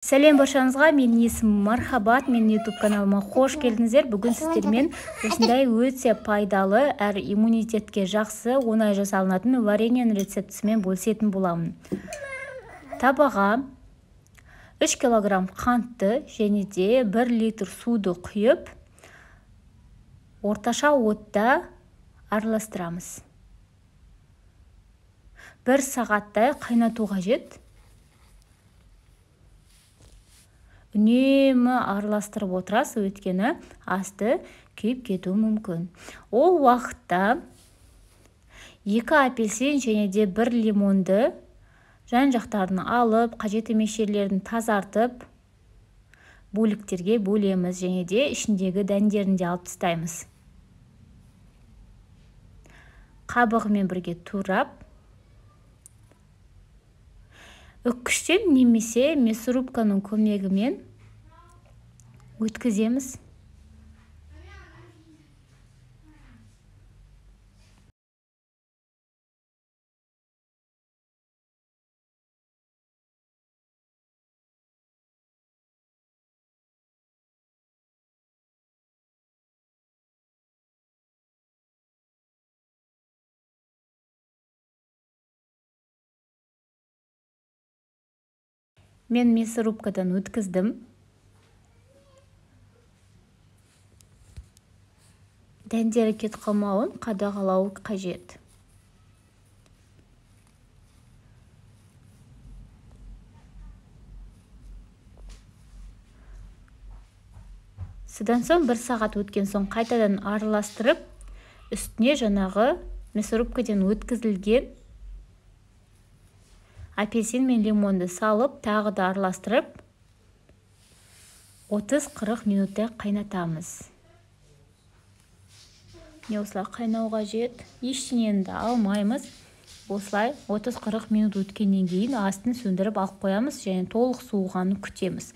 Сәлем баршаңызға, менің есімім Мархабат, менің YouTube каналыма қош келдіңіздер. Бүгін сіздермен осындай өте пайдалы, әрі иммунитетке жақсы, оңай жасалынатын вареньенің рецептісімен бөлісетін боламын. Табаға 3 килограмм қантты және де 1 литр суды құйып, орташа отта араластырамыз. 1 сағаттай қайнату қажет. Үнемі араластырып отырасыз, өйткені асты күйіп кетуі мүмкін. Ол уақытта 2 апельсин және де 1 лимонды жан-жақтарын алып, қажет емес жерлерін тазартып, бөліктерге бөлеміз және де ішіндегі дәндерін де алып тастаймыз. Қабығымен бірге турап, үккіштен немесе мясорубканың көмегімен өткіземіз. Мен мясорубкадан өткіздім. Дәндері кетіп қалмауын қадағалау қажет. Содан соң 1 сағат өткен соң қайтадан араластырып, үстіне жаңағы мясорубкадан өткізілген апельсин мен лимонды салып, тағы да араластырып, 30-40 минуттай қайнатамыз. Не осылай қайнауға жет, ештеңені де алмаймыз. Осылай 30-40 минут өткеннен кейін астын сөндіріп алып қоямыз және толық суығанын күтеміз.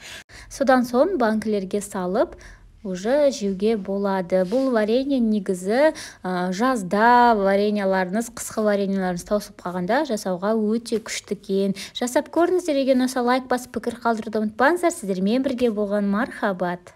Содан соң банкілерге салып, уже жеуге болады. Бұл варенье негізі жазда вареньяларыңыз, қысқы вареньяларыңыз таусылып қалғанда жасауға өте күшті екен. Жасап көріңіздер, егер ұнаса лайк басып пікір қалдыруды ұмытпаңыздар. Сіздермен бірге болған Мархабат.